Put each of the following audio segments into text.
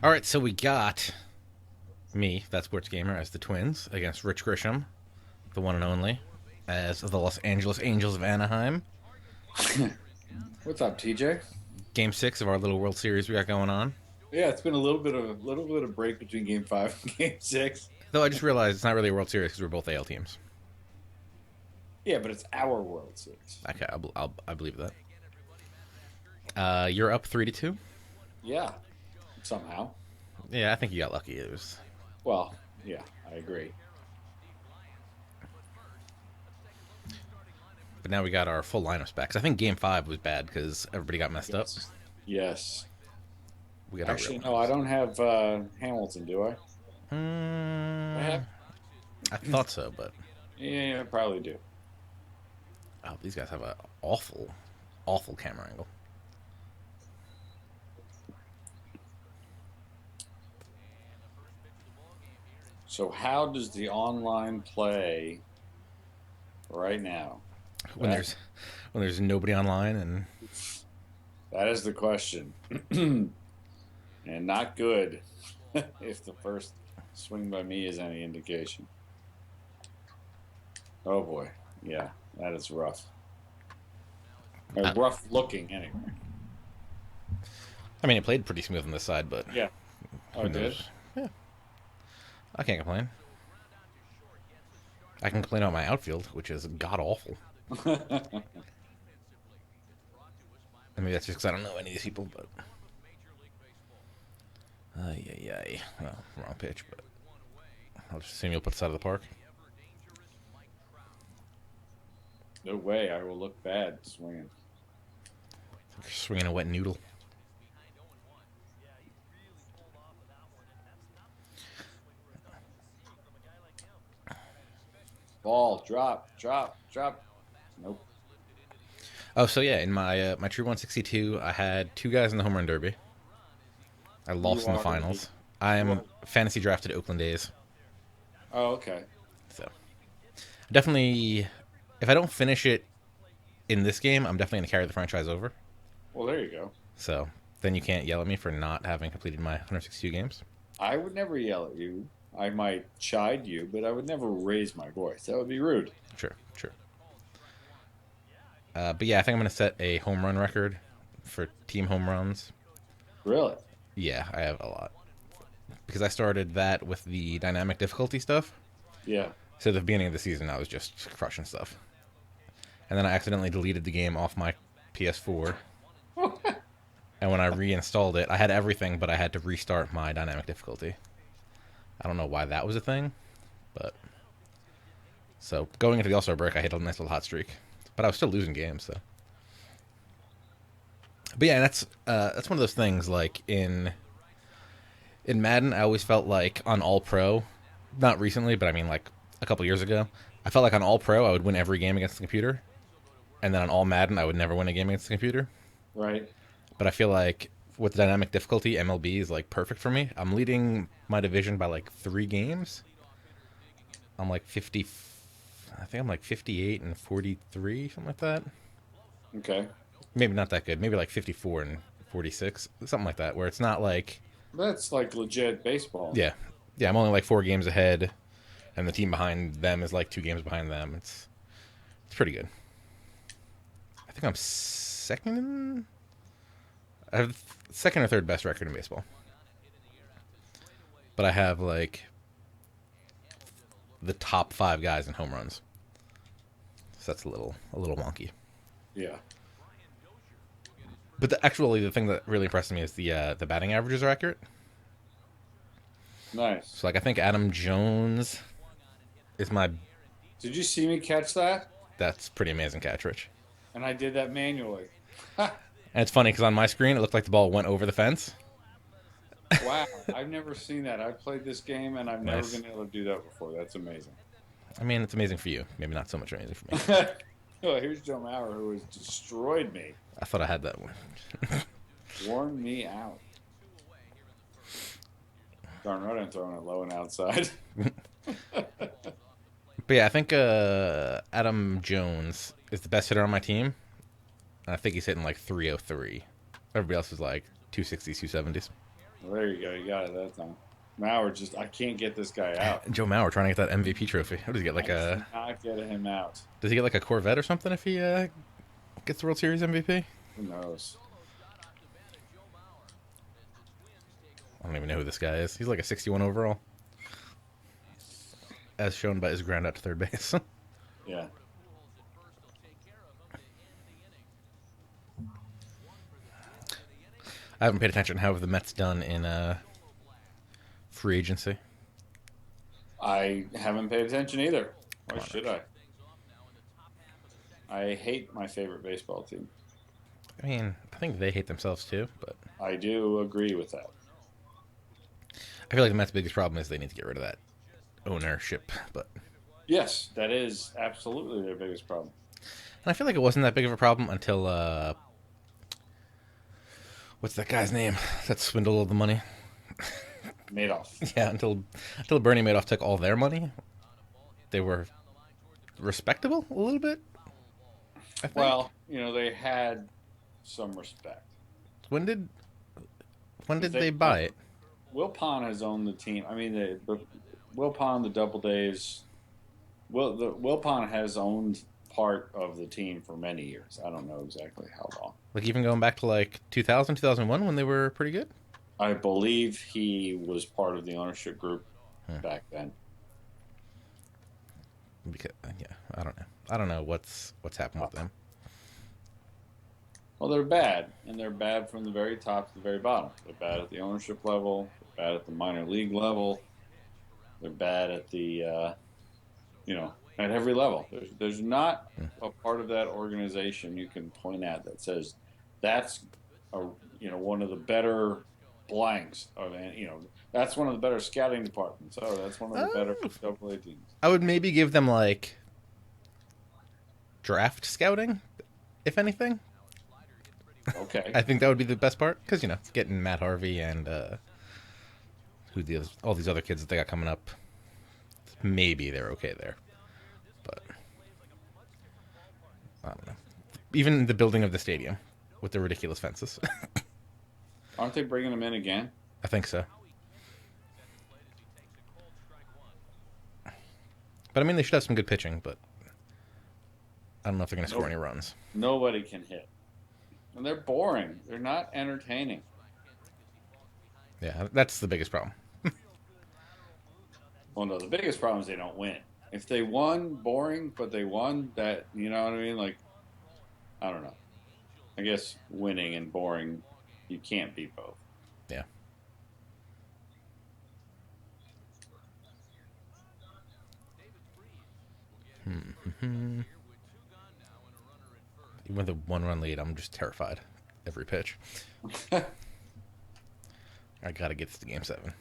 All right, so we got me, that sports gamer, as the Twins against Rich Grisham, the one and only, as the Los Angeles Angels of Anaheim. What's up, TJ? Game 6 of our little World Series we got going on. Yeah, it's been a little bit of break between Game 5 and Game 6. Though I just realized it's not really a World Series because we're both AL teams. Yeah, but it's our World Series. Okay, I believe that. You're up 3-2. Yeah, somehow. Yeah, I think you got lucky. It was, Well, yeah, I agree. but now we got our full lineups back. 'Cause I think Game 5 was bad because everybody got messed up. Yes. Yes. We got our real Actually, no, I lineups. don't have Hamilton, do I? I Hmm, have. I thought so, but Yeah, I probably do. oh, these guys have a awful, awful camera angle. So, how does the online play right now? When That there's when there's nobody online and that is the question, and not good. If the first swing by me is any indication. Oh boy, yeah, that is rough. Or I, rough looking, anyway. I mean, it played pretty smooth on this side, but Yeah. Oh, who it did? knows? Yeah, I can't complain. I can complain about my outfield, which is god awful. I mean, that's just because I don't know any of these people, but ay ay ay. Well, wrong pitch, but I'll just assume you'll put this out of the park. No way, I will look bad swinging. You're swinging a wet noodle. Ball, drop, drop, drop. Nope. Oh, so yeah, in my True 162, I had two guys in the home run derby. I You lost in the are a, finals. you I'm are. fantasy drafted Oakland A's, Oh, okay. so definitely, if I don't finish it in this game, I'm definitely going to carry the franchise over. Well, there you go. So then you can't yell at me for not having completed my 162 games. I would never yell at you. I might chide you, but I would never raise my voice. That would be rude. Sure, sure. But yeah, I think I'm going to set a home run record for team home runs. Really? Yeah, I have a lot because I started that with the dynamic difficulty stuff. Yeah. So at the beginning of the season, I was just crushing stuff, and then I accidentally deleted the game off my PS4. And when I reinstalled it, I had everything, but I had to restart my dynamic difficulty. I don't know why that was a thing, but so going into the All Star break, I hit a nice little hot streak, but I was still losing games. So, but yeah, that's one of those things. Like in Madden, I always felt like on All Pro, not recently, but I mean like a couple years ago, I felt like on All Pro I would win every game against the computer, and then on All Madden I would never win a game against the computer. Right. But I feel like with the dynamic difficulty, MLB is like perfect for me. I'm leading my division by like 3 games. I'm like 50. I think I'm like 58 and 43, something like that. Okay. Maybe not that good. Maybe like 54 and 46, something like that. Where it's not like, That's like legit baseball. yeah, yeah. I'm only like 4 games ahead, and the team behind them is like 2 games behind them. It's pretty good. I think I'm second. I have second or third best record in baseball, but I have like the top 5 guys in home runs. So that's a little wonky. Yeah. But actually, the thing that really impressed me is the batting averages are accurate. Nice. So like I think Adam Jones is my Did you see me catch that? that's pretty amazing catch, Rich. And I did that manually. And it's funny because on my screen it looked like the ball went over the fence. Wow, I've never seen that. I've played this game and I've never Nice. been able to do that before. That's amazing. I mean, it's amazing for you. Maybe not so much amazing for me. Oh, here's Joe Mauer who has destroyed me, I thought I had that one. worn me out. Darn right, I'm throwing it low and outside. But yeah, I think Adam Jones is the best hitter on my team. And I think he's hitting like 303. Everybody else is like 260s, 270s. Well, there you go. You got it that time. Mauer just, I can't get this guy out. Joe Mauer trying to get that MVP trophy. What does he get? Like I a? cannot get him out. Does he get like a Corvette or something if he gets the World Series MVP? Who knows? I don't even know who this guy is. He's like a 61 overall, as shown by his ground out to third base. Yeah. I haven't paid attention to how have the Mets done in free agency. I haven't paid attention either. Why should I? I hate my favorite baseball team. I mean, I think they hate themselves too, but I do agree with that. I feel like the Mets' biggest problem is they need to get rid of that ownership. But Yes, that is absolutely their biggest problem. and I feel like it wasn't that big of a problem until what's that guy's name that swindled all the money? Madoff. Yeah, until Bernie Madoff took all their money, they were respectable a little bit. I think. Well, they had some respect. When did they buy it? Wilpon has owned the team. I mean, Wilpon, the Double Days. Wilpon has owned part of the team for many years. I don't know exactly how long. Like even going back to like 2000, 2001 when they were pretty good? I believe he was part of the ownership group back then. Because yeah, I don't know. I don't know what's happened with them. Well, they're bad, and they're bad from the very top to the very bottom. They're bad at the ownership level. They're bad at the minor league level. They're bad at the, at every level. There's not a part of that organization you can point at that says that's one of the better blanks of that's one of the better scouting departments. Oh, that's one of the better AA teams. I would maybe give them like draft scouting, if anything. Okay. I think that would be the best part because getting Matt Harvey and all these other kids that they got coming up. Maybe they're okay there, but I don't know. Even the building of the stadium with the ridiculous fences. Aren't they bringing them in again? I think so. But I mean, they should have some good pitching, but I don't know if they're going to score any runs. Nobody can hit. And they're boring. They're not entertaining. Yeah, that's the biggest problem. Well, no, the biggest problem is they don't win. If they won, boring, but they won, that, you know what I mean? Like, I don't know. I guess winning and boring, you can't be both. Yeah. Even with a 1-run lead, I'm just terrified every pitch. I gotta get this to Game 7.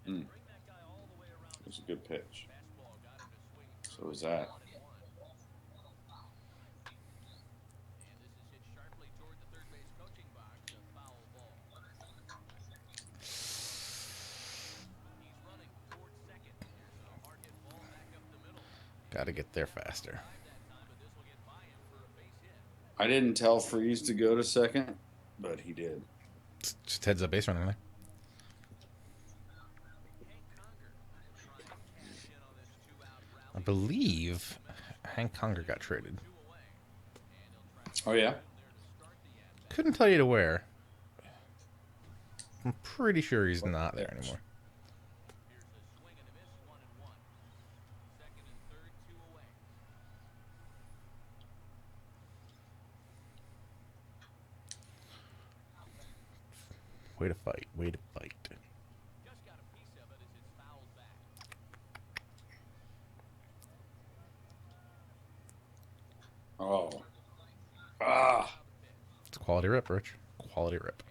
It was a good pitch. So was that. Gotta get there faster. I didn't tell Freeze to go to second, but he did. Just heads up base running there. I believe Hank Conger got traded. Oh, yeah? Couldn't tell you to where. I'm pretty sure he's not there anymore. Way to fight. Way to fight. Oh. Ah. It's a quality rip, Rich. Quality rip.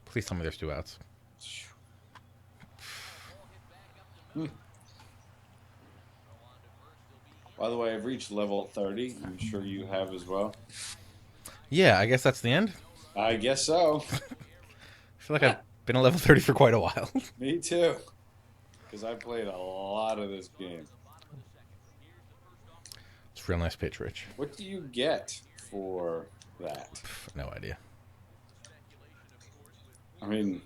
Please tell me there's 2 outs. By the way, I've reached level 30. I'm sure you have as well. Yeah, I guess that's the end. I guess so. I feel like Been a level 30 for quite a while. Me too. Because I played a lot of this game. It's a real nice pitch, Rich. What do you get for that? No idea. I mean,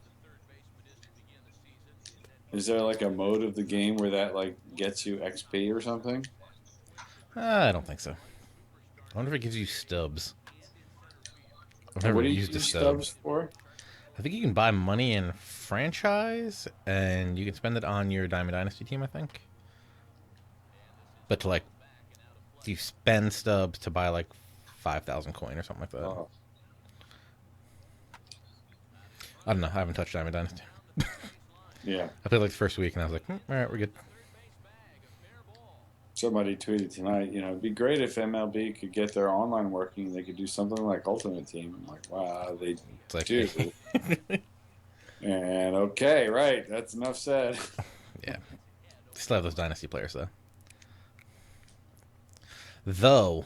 is there like a mode of the game where that like gets you XP or something? I don't think so. I wonder if it gives you stubs. I've And never what do you used a use stub. stubs for? I think you can buy money in franchise, and you can spend it on your Diamond Dynasty team, I think. But to, like, you spend stubs to buy, like, 5,000 coin or something like that. Oh, I don't know. I haven't touched Diamond Dynasty. yeah. I played, like, the first week, and I was like, all right, we're good. Somebody tweeted tonight, it'd be great if MLB could get their online working. They could do something like Ultimate Team. I'm like, wow, they It's like, do. And okay, right. That's enough said. yeah. Still have those Dynasty players, though. Though,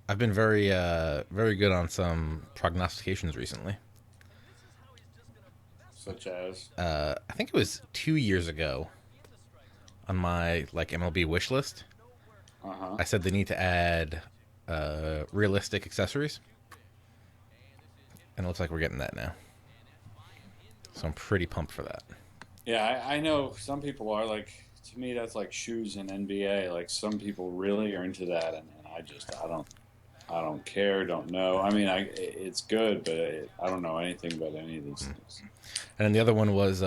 I've been very, very good on some prognostications recently. Such as? I think it was 2 years ago on my like MLB wish list. Uh-huh. I said they need to add realistic accessories, and it looks like we're getting that now. So I'm pretty pumped for that. Yeah, I know some people are like, to me, that's like shoes in NBA. Like some people really are into that, and I don't care, don't know. I mean, it's good, but I don't know anything about any of these things. And then the other one was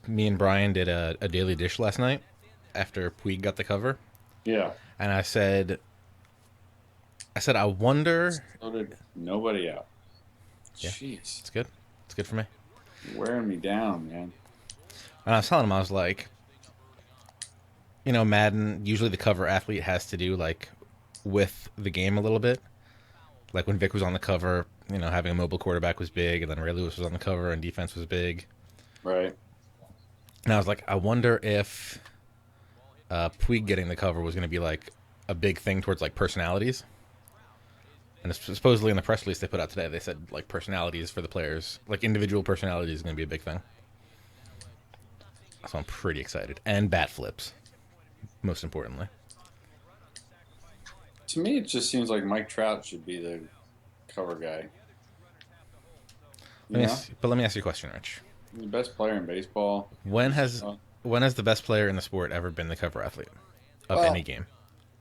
me and Brian did a daily dish last night after Puig got the cover, Yeah. and I said I wonder. So did nobody out. Yeah. Jeez. It's good. It's good for me. You're wearing me down, man. And I was telling him, I was like, Madden, usually the cover athlete has to do, like, with the game a little bit. Like, when Vic was on the cover, having a mobile quarterback was big, and then Ray Lewis was on the cover, and defense was big. Right. And I was like, I wonder if Puig getting the cover was going to be, like, a big thing towards, like, personalities. And supposedly in the press release they put out today, they said, like, personalities for the players, like, individual personalities is going to be a big thing. So I'm pretty excited. And bat flips, most importantly. To me, it just seems like Mike Trout should be the cover guy. Let me ask you a question, Rich. He's the best player in baseball. When has the best player in the sport ever been the cover athlete of any game?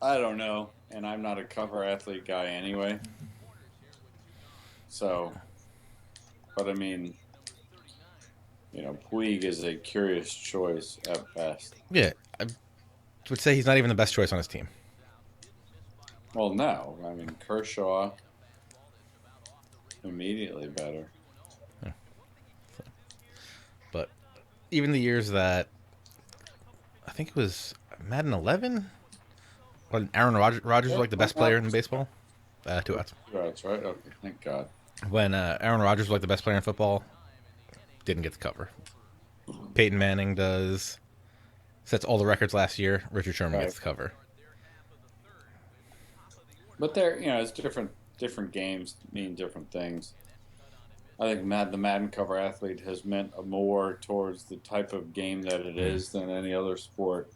I don't know, and I'm not a cover athlete guy anyway. So, but I mean, Puig is a curious choice at best. Yeah, I would say he's not even the best choice on his team. Well, no. I mean, Kershaw, immediately better. But even the years that, I think it was Madden 11, when Aaron Rodgers was like the best player in baseball. 2 outs. 2 outs, right? Okay, thank God. When Aaron Rodgers was like the best player in football, didn't get the cover. Peyton Manning does. Sets all the records last year. Richard Sherman gets the cover. But it's different games mean different things. I think the Madden cover athlete has meant more towards the type of game that it is than any other sport.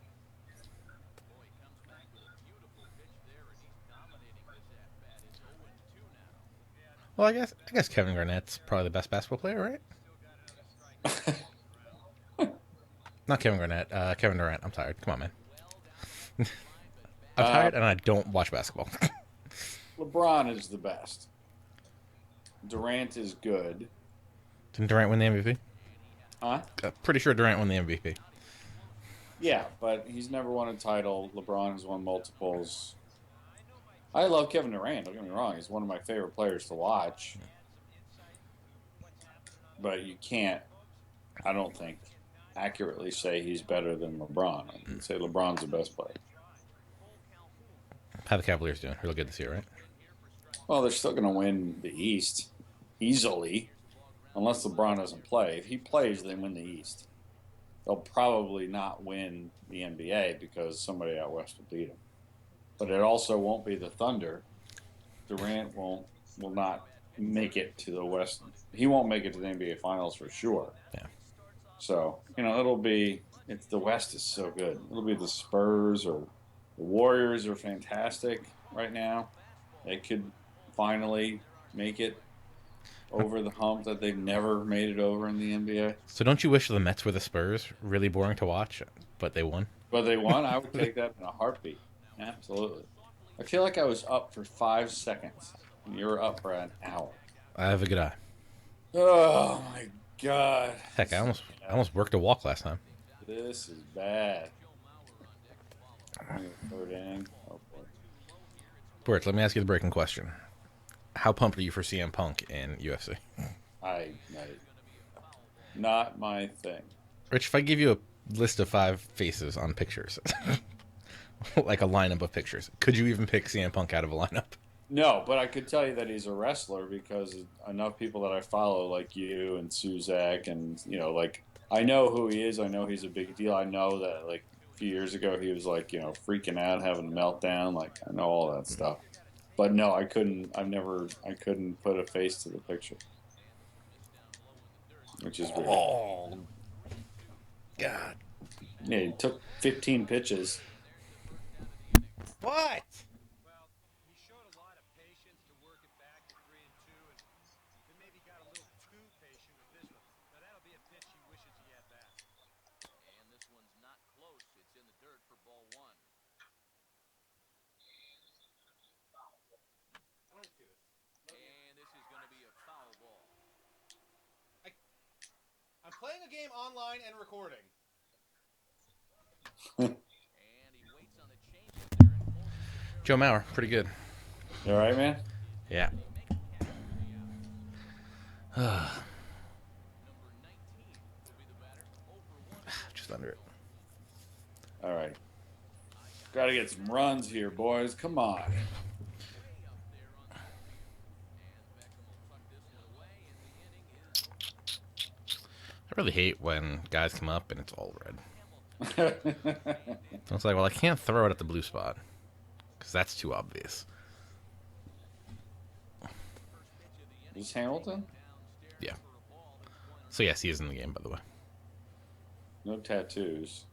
Well, I guess Kevin Garnett's probably the best basketball player, right? Not Kevin Garnett. Kevin Durant. I'm tired. Come on, man. I'm tired, and I don't watch basketball. LeBron is the best. Durant is good. Didn't Durant win the MVP? Huh? Pretty sure Durant won the MVP. Yeah, but he's never won a title. LeBron has won multiples. I love Kevin Durant, don't get me wrong. He's one of my favorite players to watch. But you can't, I don't think, accurately say he's better than LeBron. I can say LeBron's the best player. How the Cavaliers doing? Real good this year, right? Well, they're still going to win the East easily, unless LeBron doesn't play. If he plays, they win the East. They'll probably not win the NBA because somebody out west will beat them. But it also won't be the Thunder. Durant will not make it to the West. He won't make it to the NBA Finals for sure. Yeah. So it'll be. It's the West is so good. It'll be the Spurs or the Warriors are fantastic right now. They could finally make it over the hump that they've never made it over in the NBA. So don't you wish the Mets were the Spurs? Really boring to watch, but they won. But they won. I would take that in a heartbeat. Absolutely. I feel like I was up for 5 seconds, and you were up for an hour. I have a good eye. Oh my god. Heck, I almost worked a walk last time. This is bad. Third inning. Oh boy. Bert, let me ask you the breaking question. How pumped are you for CM Punk in UFC? I not my thing. Rich, if I give you a list of 5 faces on pictures, like a lineup of pictures, could you even pick CM Punk out of a lineup? No, but I could tell you that he's a wrestler because enough people that I follow, like you and Suzak, and like I know who he is. I know he's a big deal. I know that like a few years ago he was like freaking out, having a meltdown. Like I know all that stuff. But no, I couldn't. I couldn't put a face to the picture, which is weird. Oh, God. Yeah, he took 15 pitches. What? I'm playing a game online and recording. Joe Mauer, pretty good. You all right, man? Yeah. Just under it. All right. Got to get some runs here, boys. Come on. I really hate when guys come up and it's all red. So it's like, well, I can't throw it at the blue spot because that's too obvious. Is Hamilton? Yeah. So yes, he is in the game, by the way. No tattoos.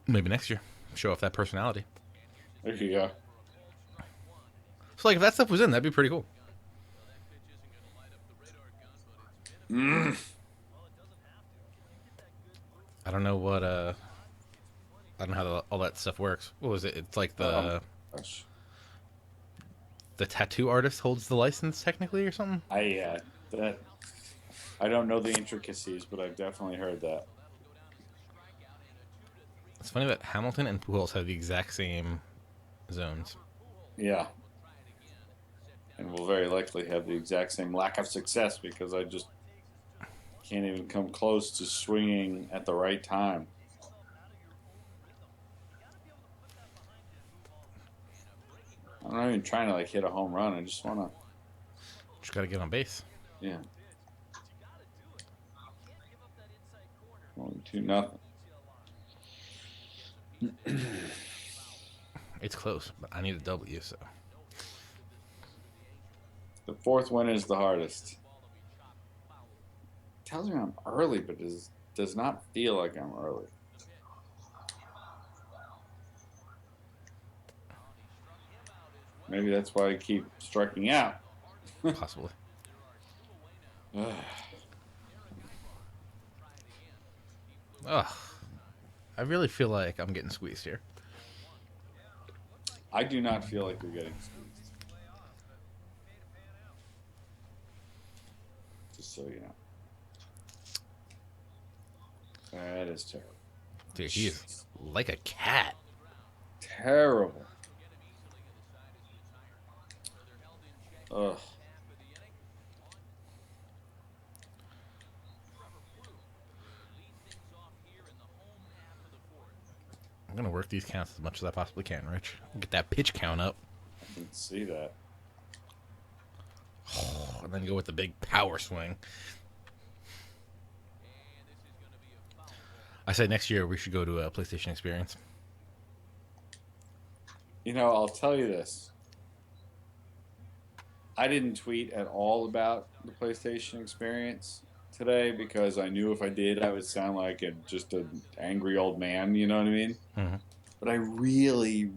Maybe next year, show off that personality. There you go. So like, if that stuff was in, that'd be pretty cool. I don't know what I don't know how all that stuff works. What was it? It's like the tattoo artist holds the license technically or something. I don't know the intricacies, but I've definitely heard that. It's funny that Hamilton and Pujols have the exact same zones. Yeah. And will very likely have the exact same lack of success because I just can't even come close to swinging at the right time. I'm not even trying to like hit a home run. I just want to. Just got to get on base. Yeah. Only 2-0. It's close, but I need a W. So The fourth win is the hardest. Tells me I'm early, but does not feel like I'm early. Maybe that's why I keep striking out. possibly. Ugh. I really feel like I'm getting squeezed here. I do not feel like you're getting squeezed. Just so you know. That is terrible. Dude, he is like a cat. Terrible. Ugh. I'm going to work these counts as much as I possibly can, Rich. Get that pitch count up. I can see that. And then go with the big power swing. I say next year we should go to a PlayStation Experience. I'll tell you this. I didn't tweet at all about the PlayStation experience today because I knew if I did, I would sound like just an angry old man. You know what I mean? Hmm. But I really,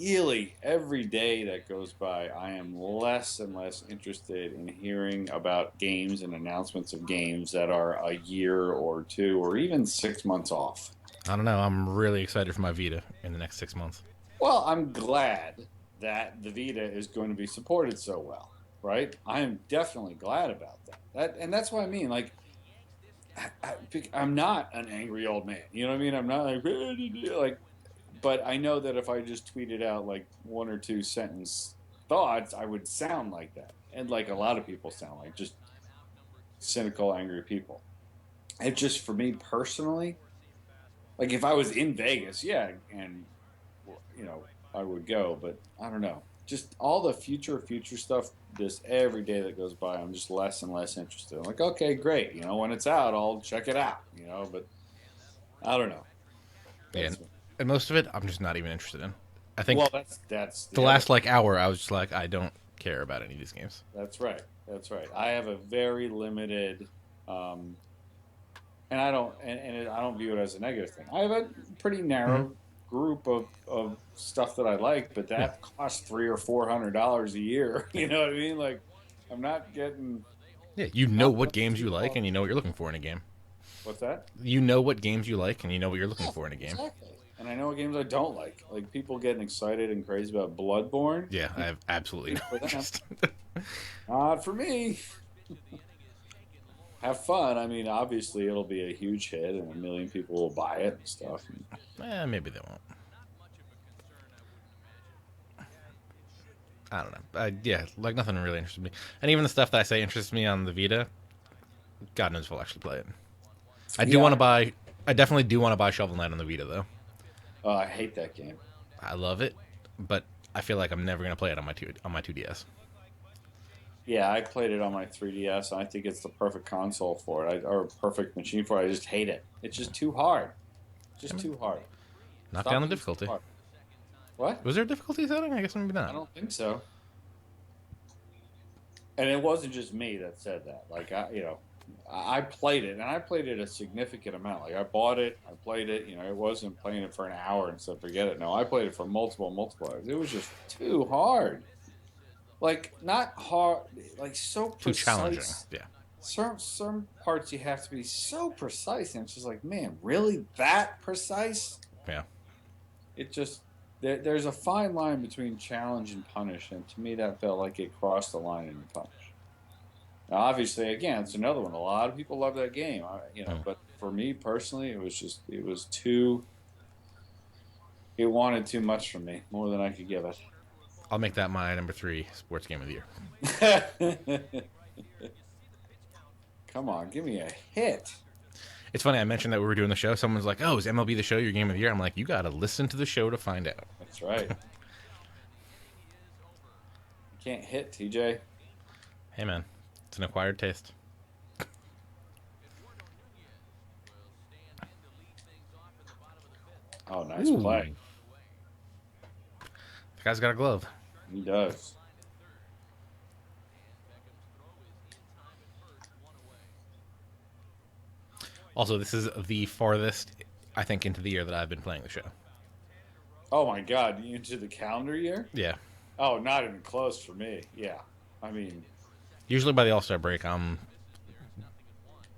really, every day that goes by, I am less and less interested in hearing about games and announcements of games that are a year or two or even 6 months off. I don't know. I'm really excited for my Vita in the next 6 months. Well, I'm glad that the Vita is going to be supported so well, right? I am definitely glad about that. And that's what I mean. Like, I'm not an angry old man. You know what I mean? I'm not like, but I know that if I just tweeted out like one or two sentence thoughts, I would sound like that, and like a lot of people sound like just cynical, angry people. It just for me personally, like if I was in Vegas, yeah, and you know, I would go, but I don't know. Just all the future stuff. Just every day that goes by, I'm just less and less interested. I'm like, okay, great. You know, when it's out, I'll check it out. You know, but I don't know. Yeah, That's me. and most of it, I'm just not even interested in. I Well, think that's the the other. last like hour, I was just like, I don't care about any of these games. That's right. That's right. I have a very limited, um, and I don't view it as a negative thing. I have a pretty Hmm. narrow group of stuff that I like, but Yeah, that costs $300 or $400 a year. You know what I mean? Like, I'm not getting yeah. You know not what much games you too like, far. and you know what you're looking for in a game. What's that? You know what games you like, and you know what you're looking Yeah, for in a game. exactly. And I know what games I don't like. Like people getting excited and crazy about Bloodborne. Yeah, I have absolutely no Good for them. interest. Not for me. Have fun. I mean, obviously it'll be a huge hit and a million people will buy it and stuff. Maybe they won't. I don't know. Yeah, like nothing really interests me. And even the stuff that I say interests me on the Vita, God knows if I'll actually play it. I do Yeah, want to buy. I definitely do want to buy Shovel Knight on the Vita though. I hate that game. I love it, but I feel like I'm never gonna play it on my 2DS. Yeah, I played it on my 3DS, and I think it's the perfect console for it, or perfect machine for it. I just hate it. It's just too hard. I Just mean, too hard. knock Stop down the being so difficulty. hard. What? Was there a difficulty setting? I guess maybe I not. don't think so. And it wasn't just me that said that. Like I played it, and I played it a significant amount. Like I bought it, I played it. You know, it wasn't playing it for an hour and said forget it. No, I played it for multiple hours. It was just too hard. Like not hard, like so Too challenging. precise. Yeah. Some parts you have to be so precise, and it's just like, man, really that precise? Yeah. It just there's a fine line between challenge and punish, and to me that felt like it crossed the line in punish. Now, obviously, again, it's another one. A lot of people love that game, Mm. but for me personally, it was too. It wanted too much from me, more than I could give I'll make that my number 3 sports game of the year. it. Come on, give me a hit. It's funny. I mentioned that we were doing the show. Someone's like, "Oh, is MLB the Show your game of the year?" I'm like, "You got to listen to the show to find out." That's right. You can't hit, TJ. Hey, man, it's an acquired taste. Oh, nice Ooh, play. the guy's got a glove. He does. Also, this is the farthest I think into the year that I've been playing the show. Oh my God, you into the calendar year? Yeah. Oh, not even close for me. Yeah, I mean, Usually by the All Star break, I'm.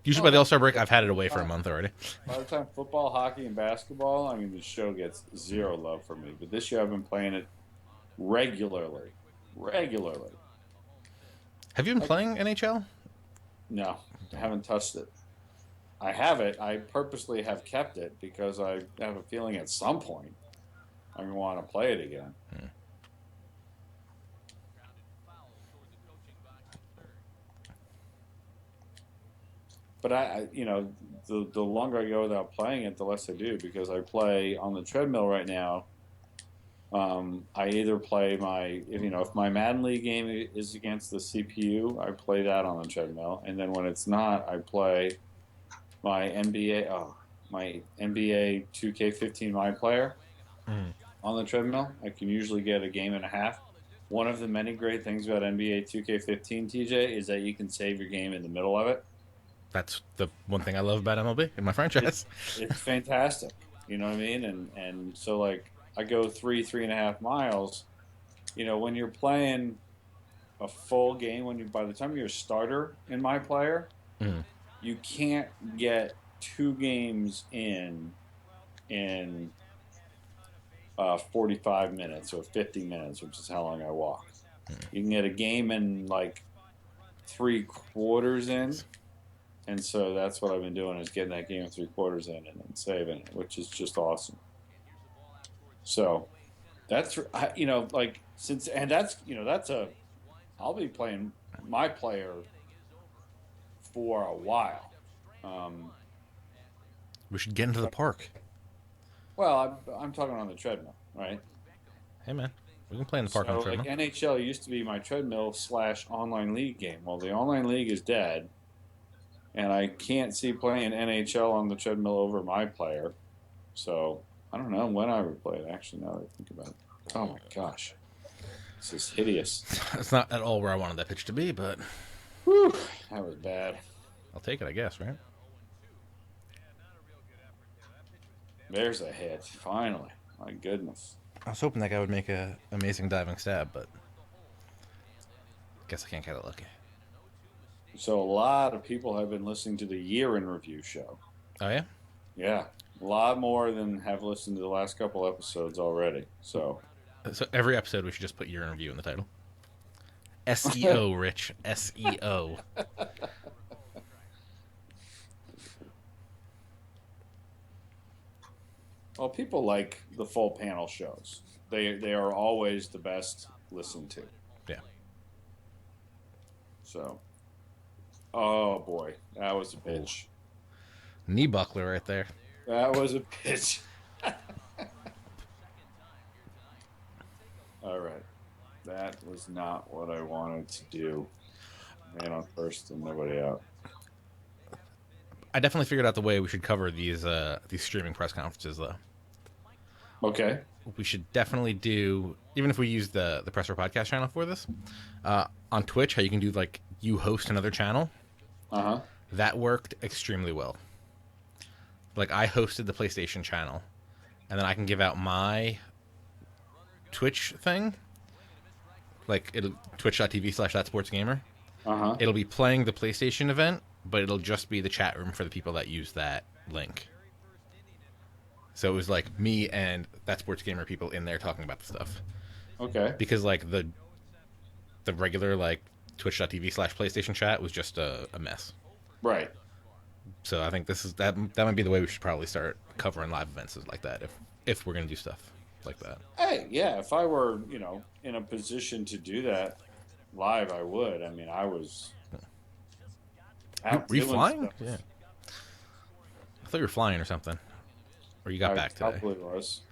Usually oh, by the that's All Star break, good. I've had it away for a Uh, month already. By the time football, hockey, and basketball, I mean, the show gets zero love from me. But this year, I've been playing it regularly. Regularly. Have you been Like, playing NHL? no, I haven't touched it. I have it. I purposely have kept it because I have a feeling at some point I'm going to want to play it again. But the longer I go without playing it, the less I do because I play on the treadmill right now. I either play if my Madden League game is against the CPU, I play that on the treadmill, and then when it's not, I play my NBA, my NBA 2K15 My Player Mm. on the treadmill. I can usually get a game and a half. one of the many great things about NBA 2K15, TJ, is that you can save your game in the middle of it. That's the one thing I love about MLB in my It's franchise. it's fantastic. You know what I mean? And so like I go 3.5 miles. You know, when you're playing a full game, by the time you're a starter in my player, Mm. you can't get 2 games in 45 minutes or 50 minutes, which is how long I walk. You can get a game in like 3/4 in, and so that's what I've been doing is getting that game in 3/4 in and then saving it, which is just awesome. So that's like since and that's that's a I'll be playing my player for a while. Um, We should get into the park. well, I'm talking on the treadmill, right? Hey, man. We can play in the park on the So like treadmill. NHL used to be my treadmill / online league game. Well, the online league is dead, and I can't see playing NHL on the treadmill over my player. So I don't know when I would play it. Actually, now that I think about it, oh my gosh, this is hideous. It's not at all where I wanted that pitch to be, but Whew, that was bad. I'll take it, I guess, right? There's a hit. Finally, my goodness. I was hoping that guy would make a amazing diving stab, but guess I can't get it lucky. So a lot of people have been listening to the year in review show. Oh, yeah? Yeah, a lot more than have listened to the last couple episodes already. So every episode we should just put year in review in the title. SEO, Rich. SEO. well, people like the full panel shows. They are always the best listened to. Yeah. So, oh boy, that was a bitch. Knee buckler right there. That was a bitch. All right, that was not what I wanted to do. Man on first and nobody out. I definitely figured out the way we should cover these streaming press conferences, though. Okay. We should definitely do, even if we use the Presser Podcast channel for this, on Twitch, how you can do, like, you host another channel. Uh-huh. That worked extremely well. Like, I hosted the PlayStation channel, and then I can give out my Twitch thing, like, it'll twitch.tv/thatsportsgamer. Uh-huh. It'll be playing the PlayStation event, but it'll just be the chat room for the people that use that link. So it was like me and That Sports Gamer people in there talking about the stuff. Okay. Because like the regular like twitch.tv/PlayStation chat was just a mess. Right. So I think that might be the way we should probably start covering live events like that if we're gonna do stuff like that. Hey, yeah, if I were, in a position to do that live, I would. I mean, I was out Were you doing flying? stuff. Yeah. I thought you were flying or something. Or you got back today. Probably was.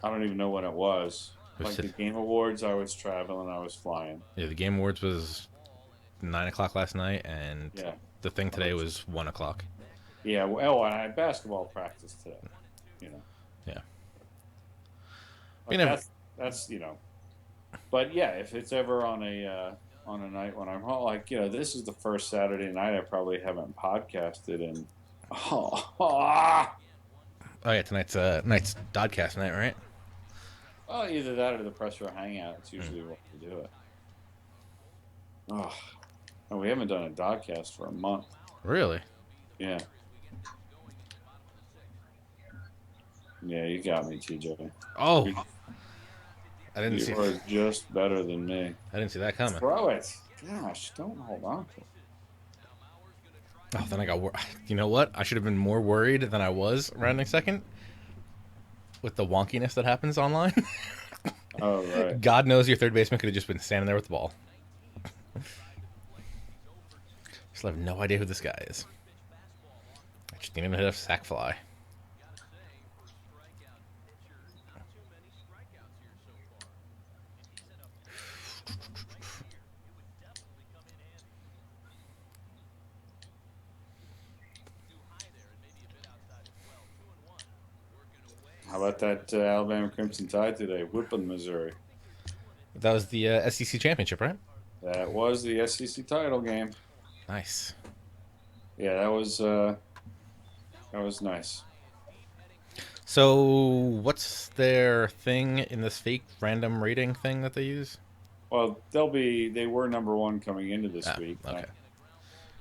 I don't even know when it was. Like the Game Awards, I was traveling, I was flying. Yeah, the Game Awards was 9:00 last night, and Yeah. the thing today was 1:00. Yeah, well, and I had basketball practice today. Yeah. Like that's But yeah, if it's ever on a night when I'm home, like this is the first Saturday night I probably haven't podcasted in. Oh yeah, tonight's Dodcast night, right? Well, either that or the Press Row Hangout. It's usually what we do it. Oh, and we haven't done a Dodcast for a month. Really? Yeah. Yeah, you got me, TJ. Oh, I didn't see. You are just better than me. I didn't see that coming. Throw it. Gosh, don't hold on to it. Oh, then I got. You know what? I should have been more worried than I was rounding second with the wonkiness that happens online. Oh, right. God knows your third baseman could have just been standing there with the ball. Still have no idea who this guy is. I just didn't even hit a sack fly. How about that Alabama Crimson Tide today? Whipping Missouri. That was the SEC championship, right? That was the SEC title game. Nice. Yeah, that was nice. So, what's their thing in this fake random rating thing that they use? Well, they were number one coming into this Ah, week. okay.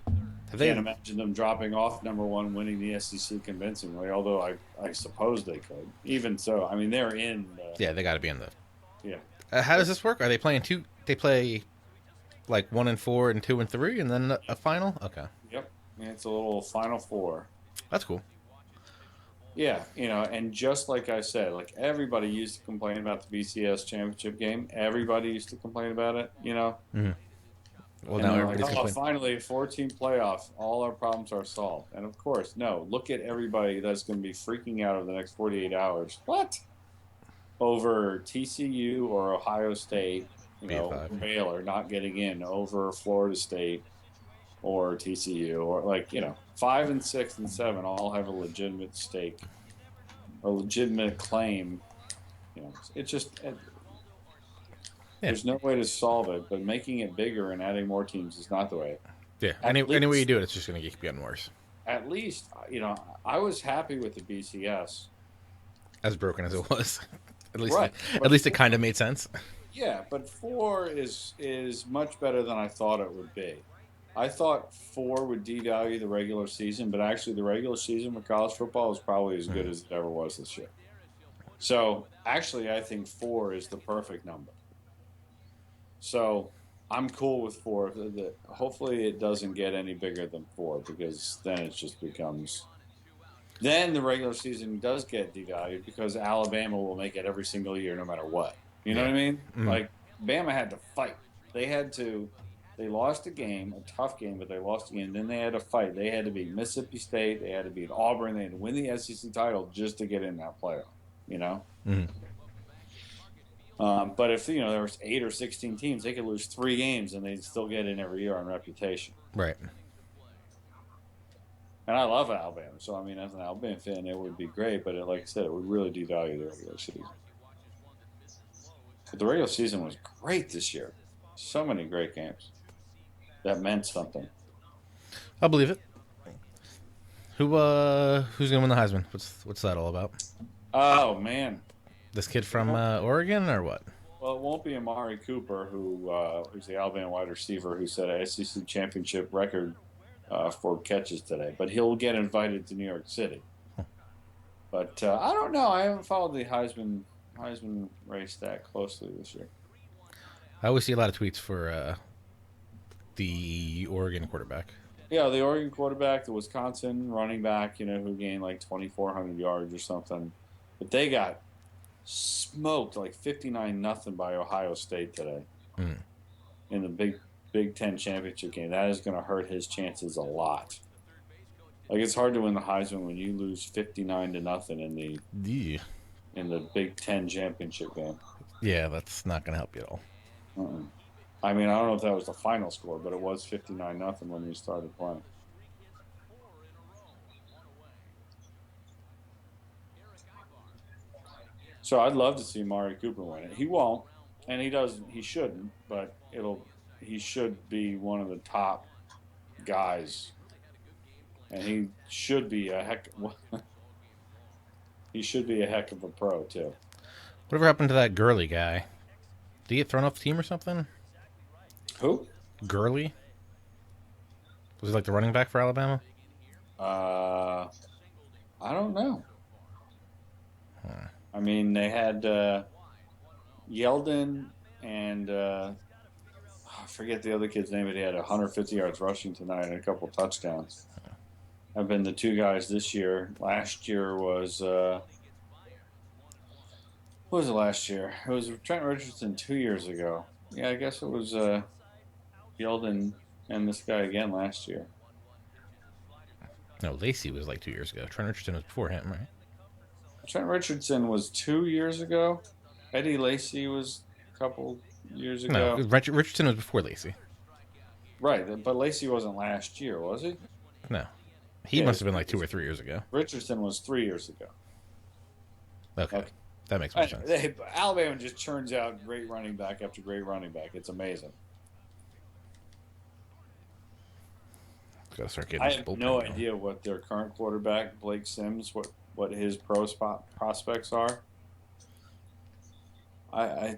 Have Can't they? imagine them dropping off number one, winning the SEC convincingly. Although I suppose they could. Even so, I mean they're in. Yeah, they got to be in the. Yeah, How does this work? Are they playing two? They play like 1 and 4 and 2 and 3, and then a final. Okay, yep. Yeah, it's a little Final Four. that's cool. Yeah, and just like I said, like everybody used to complain about the BCS championship game. Everybody used to complain about it. Mm-hmm. Well, And now they're like, everybody's oh, complaining. finally, a 14 playoff. All our problems are solved. And of course, no. Look at everybody that's going to be freaking out over the next 48 hours. What? Over TCU or Ohio State, B5. Baylor not getting in over Florida State or TCU or 5 and 6 and 7 all have a legitimate stake, a legitimate claim. It's just Yeah, there's no way to solve it, but making it bigger and adding more teams is not the way. yeah. At Any way you least, do it, it's just going to keep getting worse. at least, I was happy with the BCS. As broken as it was, at least, Right, at but least it kind of made sense. yeah, but 4 is much better than I thought it would be. I thought 4 would devalue the regular season, but actually the regular season for college football is probably as good as it ever was this year. So actually, I think 4 is the perfect number. So I'm cool with 4. Hopefully, it doesn't get any bigger than 4 because then it just becomes. Then the regular season does get devalued because Alabama will make it every single year, no matter what. You know Yeah. what I mean? Mm-hmm. Like Bama had to fight. They had to. They lost a game, a tough game, but they lost a game. Then they had to fight. They had to beat Mississippi State. They had to beat Auburn. They had to win the SEC title just to get in that playoff. Mm-hmm. But if there was 8 or 16 teams, they could lose 3 games and they'd still get in every year on reputation. Right. And I love Alabama, so I mean, as an Alabama fan, it would be great. But like I said, it would really devalue the regular season. But the regular season was great this year. So many great games that meant something. I'll believe it. Who's gonna win the Heisman? What's that all about? Oh man, This kid from Oregon or what? well, it won't be Amari Cooper, who's the Alabama wide receiver who set a SEC championship record for catches today, but he'll get invited to New York City. But I don't know. I haven't followed the Heisman race that closely this year. I always see a lot of tweets for the Oregon quarterback. Yeah, the Oregon quarterback, the Wisconsin running back, who gained like 2,400 yards or something, but they got smoked like 59-0 by Ohio State today in the Big Ten championship game. That is going to hurt his chances a lot. Like it's hard to win the Heisman when you lose 59-0 in the Big Ten championship game. Yeah, that's not going to help you at all. I mean, I don't know if that was the final score, but it was 59-0 when we started playing. So I'd love to see Amari Cooper win it. He won't, and he doesn't. He shouldn't, but he should be one of the top guys, and he should be a heck. He should be a heck of a pro too. Whatever happened to that Gurley guy? Did he get thrown off the team or something? Who? Gurley? Was he like the running back for Alabama? I don't know. Huh. I mean, they had Yeldon and I forget the other kid's name, but he had 150 yards rushing tonight and a couple touchdowns. Have been the 2 guys this year. Last year was what was it last year? It was Trent Richardson 2 years ago. Yeah, I guess it was Yeldon and this guy again last year. No, Lacey was like 2 years ago. Trent Richardson was before him, right? Trent Richardson was 2 years ago. Eddie Lacy was a couple years ago. No, Richardson was before Lacey. Right, but Lacy wasn't last year, was he? No. He must have been like 2 or 3 years ago. Richardson was 3 years ago. Okay. That makes more sense. Alabama just churns out great running back after great running back. It's amazing. Gotta start getting I this have bullpen no going. idea what their current quarterback, Blake Sims, what his prospects are. I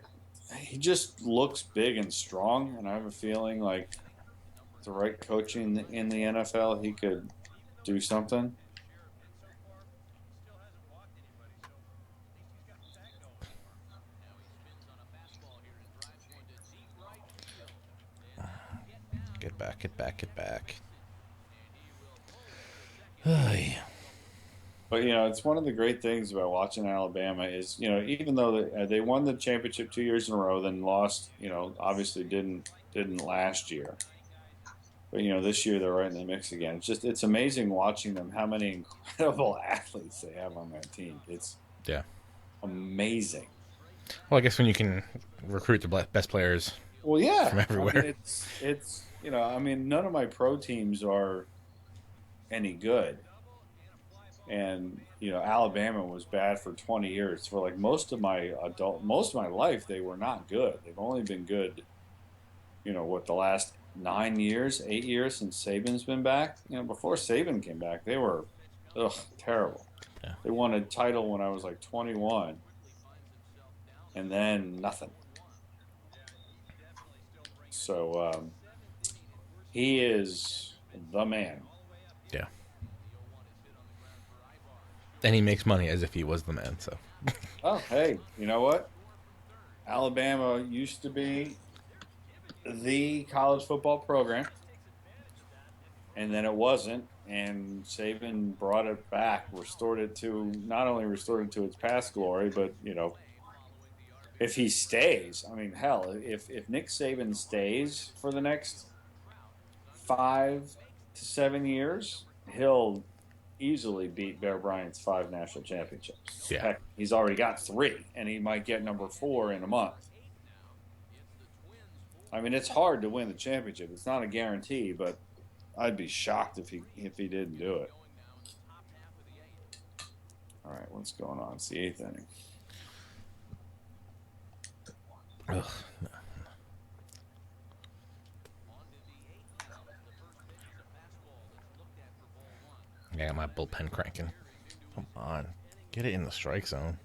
he just looks big and strong, and I have a feeling like the right coaching in the NFL, he could do something. Get back, get back, get back. Ay. But it's one of the great things about watching Alabama is even though they won the championship 2 years in a row, then lost. Obviously didn't last year. But this year they're right in the mix again. It's amazing watching them. How many incredible athletes they have on that team. It's Yeah. amazing. Well, I guess when you can recruit the best players Well, from yeah. I mean, everywhere. it's I mean, none of my pro teams are any good, and Alabama was bad for 20 years. For like most of my life, they were not good. They've only been good, what, the last 9 years, 8 years since Saban's been back. Before Saban came back, they were, terrible. Yeah. They won a title when I was like 21, and then nothing. So he is the man. Yeah. And he makes money as if he was the man, so. Oh, hey, you know what? Alabama used to be the college football program, and then it wasn't. And Saban brought it back, not only restored it to its past glory, but if he stays, I mean, hell, if Nick Saban stays for the next 5 to 7 years, he'll easily beat Bear Bryant's 5 national championships. Yeah. Heck, he's already got 3, and he might get number 4 in a month. I mean, it's hard to win the championship. It's not a guarantee, but I'd be shocked if he didn't do it. All right, what's going on? It's the 8th inning. Ugh. I got my bullpen cranking. Come on. Get it in the strike zone.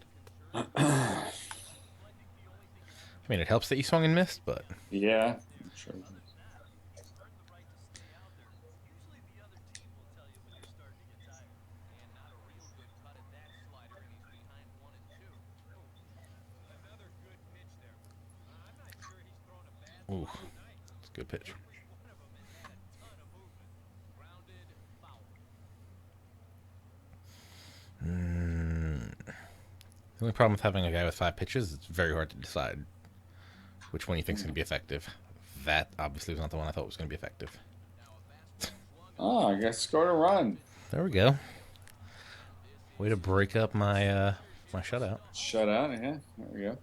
I mean, it helps that you swung and missed, but. Yeah, I'm sure. Ooh, it's a good pitch. The only problem with having a guy with 5 pitches, it's very hard to decide which one he thinks is going to be effective. That obviously was not the one I thought was going to be effective. Oh, I guess scored a run. There we go. Way to break up my my shutout. Shutout, yeah. There we go.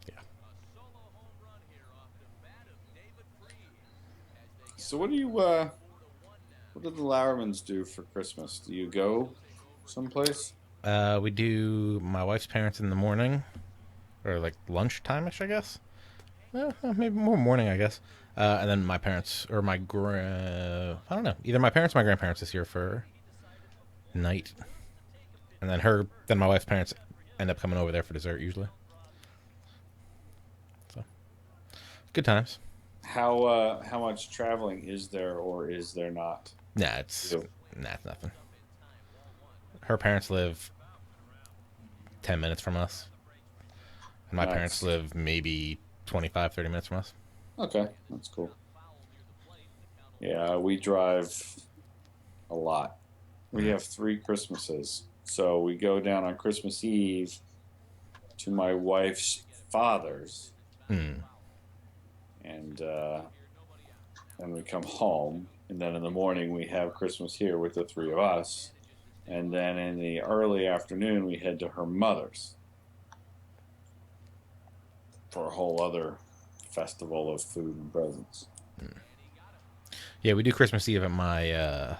Yeah. So what do the Lowermans do for Christmas? Do you go someplace? We do my wife's parents in the morning, or like lunchtime-ish, I guess. Maybe more morning, I guess. And then my parents, or I don't know. Either my parents or my grandparents this year for night. And then my wife's parents end up coming over there for dessert usually. So, good times. How much traveling is there or is there not? Nah, it's nothing. Her parents live 10 minutes from us. And my Nice. parents live maybe 25, 30 minutes from us. Okay, that's cool. Yeah, we drive a lot. We have 3 Christmases. So we go down on Christmas Eve to my wife's father's, Hmm. and then we come home. And then in the morning we have Christmas here with the 3 of us. And then in the early afternoon we head to her mother's for a whole other festival of food and presents. Yeah, we do Christmas Eve at my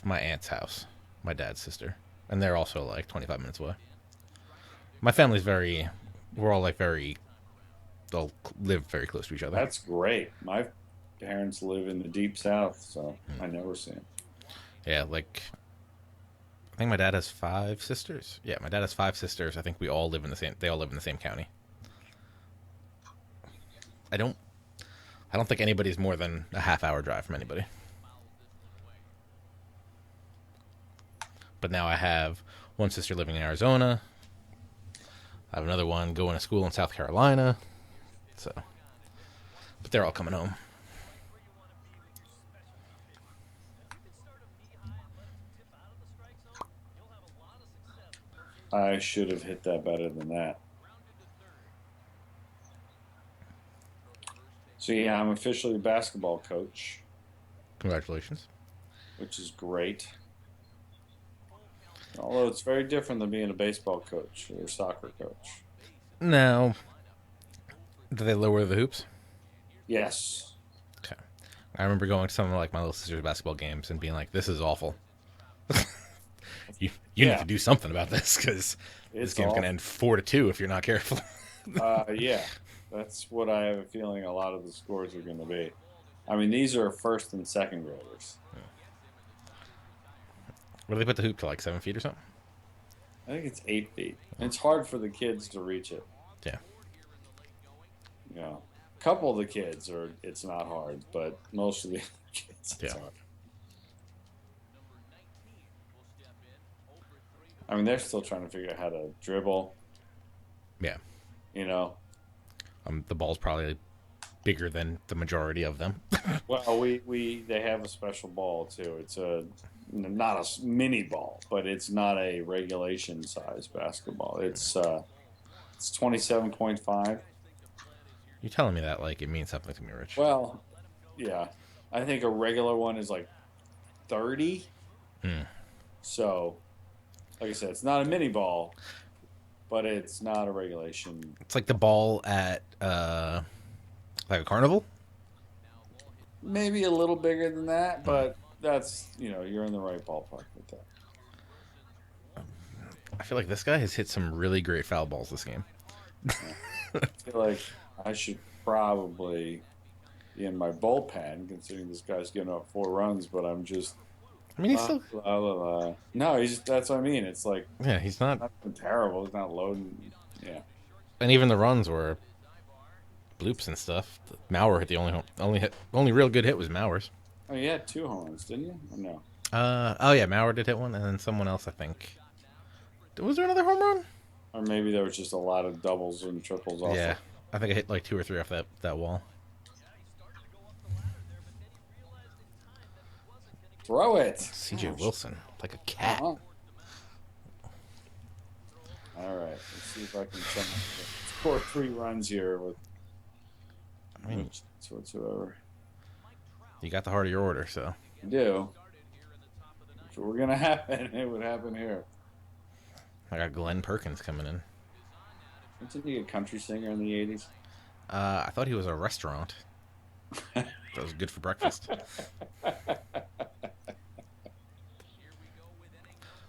my aunt's house, my dad's sister, and they're also like 25 minutes away. My family's very, we're all like very, they'll live very close to each other. That's great. My parents live in the deep south, so I never see them. Yeah, like I think my dad has 5 sisters. Yeah, my dad has 5 sisters. I think we all live in the same. They all live in the same county. I don't. I don't think anybody's more than a half-hour drive from anybody. But now I have one sister living in Arizona. I have another one going to school in South Carolina. So, but they're all coming home. I should have hit that better than that. So yeah, I'm officially a basketball coach, Congratulations. which is great. Although it's very different than being a baseball coach or a soccer coach. Now, do they lower the hoops? Yes. Okay. I remember going to some of like my little sister's basketball games and being like, "This is awful. you need Yeah. to do something about this because this It's game's awful. gonna end 4-2 if you're not careful." Yeah, that's what I have a feeling a lot of the scores are going to be. I mean, these are first and second graders. What do they put the hoop to, like 7 feet or something? I think it's 8 feet. And it's hard for the kids to reach it. Yeah. You know, a couple of the kids are. It's not hard, but most of the other kids, it's Yeah. hard. I mean, they're still trying to figure out how to dribble. Yeah. You know, The ball's probably bigger than the majority of them. well, they have a special ball too. It's not a mini ball, but it's not a regulation size basketball. It's 27.5. You're telling me that like it means something to me, Rich. Well, yeah, I think a regular one is like 30. Hmm. So, like I said, it's not a mini ball, but it's not a regulation. It's like the ball at like a carnival. Maybe a little bigger than that, but that's, you're in the right ballpark with that. I feel like this guy has hit some really great foul balls this game. I feel like I should probably be in my bullpen, considering this guy's giving up 4 runs, but I'm just. I mean, he's still. No, that's what I mean. It's like Yeah, he's not. not terrible. He's not loading. Yeah. And even the runs were bloops and stuff. Maurer hit the only real good hit was Maurer's. Oh, you had 2 home runs, didn't you? Or no? Oh yeah, Maurer did hit one, and then someone else I think. Was there another home run? Or maybe there was just a lot of doubles and triples off. Yeah, I think I hit like 2 or 3 off that wall. Throw it. C.J. Gosh. Wilson, like a cat. Uh-huh. All right. Let's see if I can score 3 runs here with I mean, whatsoever. you got the heart of your order, so. I do. If it were going to happen, it would happen here. I got Glenn Perkins coming in. Wasn't he a country singer in the 80s? I thought he was a restaurant. That was good for breakfast.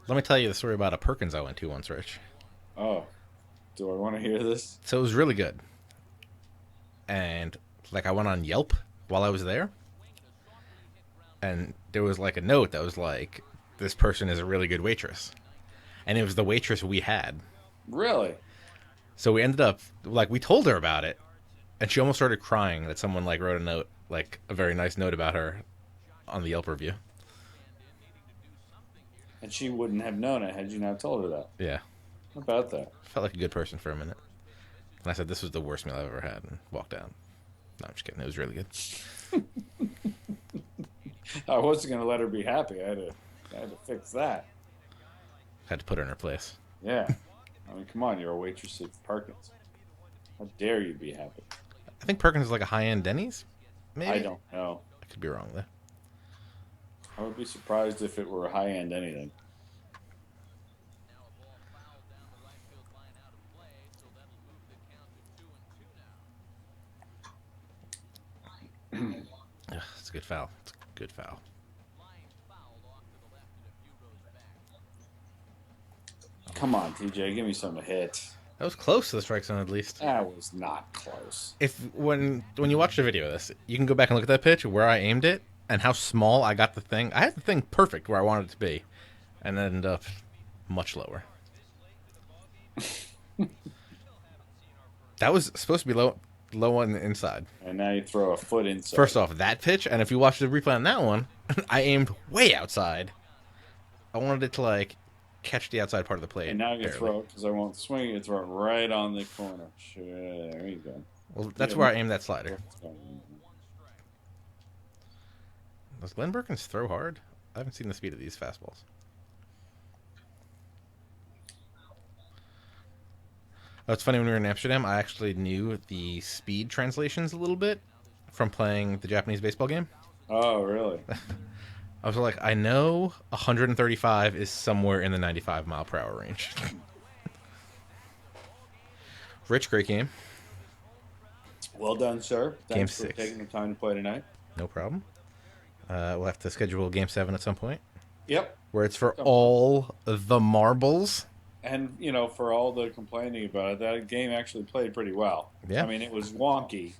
Let me tell you the story about a Perkins I went to once, Rich. Oh. Do I want to hear this? So it was really good. And, like, I went on Yelp while I was there. And there was, like, a note that was like, this person is a really good waitress. And it was the waitress we had. Really? So we ended up, like, we told her about it. And she almost started crying that someone, like, wrote a note, like, a very nice note about her on the Yelp review. And she wouldn't have known it had you not told her that. Yeah. How about that? Felt like a good person for a minute. And I said, this was the worst meal I've ever had, and walked out. No, I'm just kidding. It was really good. I wasn't going to let her be happy. I had to fix that. Had to put her in her place. Yeah. I mean, come on. You're a waitress at Perkins. How dare you be happy? I think Perkins is like a high-end Denny's. Maybe? I don't know. I could be wrong, though. I would be surprised if it were high-end anything. Ugh, it's a good foul. It's a good foul. Come on, TJ, give me something to hit. That was close to the strike zone, at least. That was not close. If when you watch the video of this, you can go back and look at that pitch where I aimed it and how small I got the thing. I had the thing perfect where I wanted it to be, and it ended up much lower. That was supposed to be low on the inside. And now you throw a foot inside. First off, that pitch, and if you watch the replay on that one, I aimed way outside. I wanted it to like catch the outside part of the plate. And now you throw it, because I won't swing it, you throw it right on the corner. Sure, there you go. Well, that's where I aimed that slider. Does Glenn Birkins throw hard? I haven't seen the speed of these fastballs. Oh, it's funny, when we were in Amsterdam, I actually knew the speed translations a little bit from playing the Japanese baseball game. Oh, really? I was like, I know 135 is somewhere in the 95 mile per hour range. Rich, great game. Well done, sir. Thanks Game for 6. taking the time to play tonight. No problem. We'll have to schedule Game 7 at some point. Yep. Where it's for all the marbles. And, you know, for all the complaining about it, that game actually played pretty well. Yeah. I mean, it was wonky.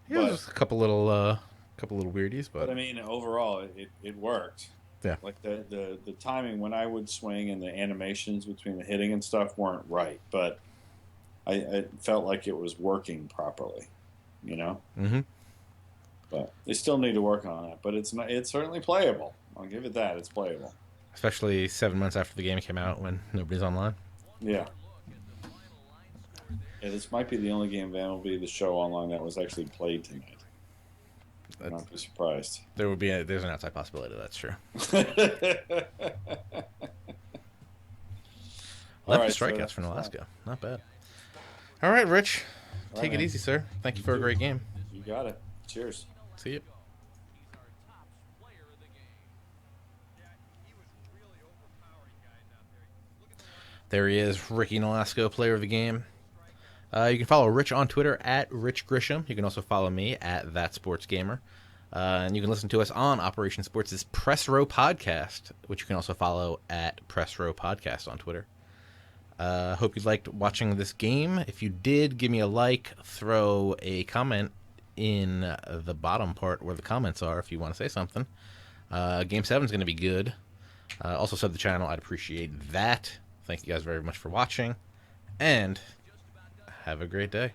Yeah, there's a couple little weirdies, but I mean, overall, it worked. Yeah. Like the timing when I would swing and the animations between the hitting and stuff weren't right, but I felt like it was working properly, you know? Mm-hmm. But they still need to work on it. But it's certainly playable. I'll give it that. It's playable. Especially 7 months after the game came out when nobody's online. Yeah. Yeah, this might be the only game of MLB The Show online that was actually played tonight. I'd not be surprised. There's an outside possibility, that's true. 11 strikeouts for Nolasco. Not bad. All right, Rich. Take it easy, sir. Thank you for a great game. You got it. Cheers. See you. There he is, Ricky Nolasco, player of the game. You can follow Rich on Twitter at Rich Grisham. You can also follow me at That Sports Gamer. And you can listen to us on Operation Sports' Press Row Podcast, which you can also follow at Press Row Podcast on Twitter. Hope you liked watching this game. If you did, give me a like, throw a comment in the bottom part where the comments are if you want to say something. Game 7 is going to be good. Also sub the channel. I'd appreciate that. Thank you guys very much for watching, and have a great day.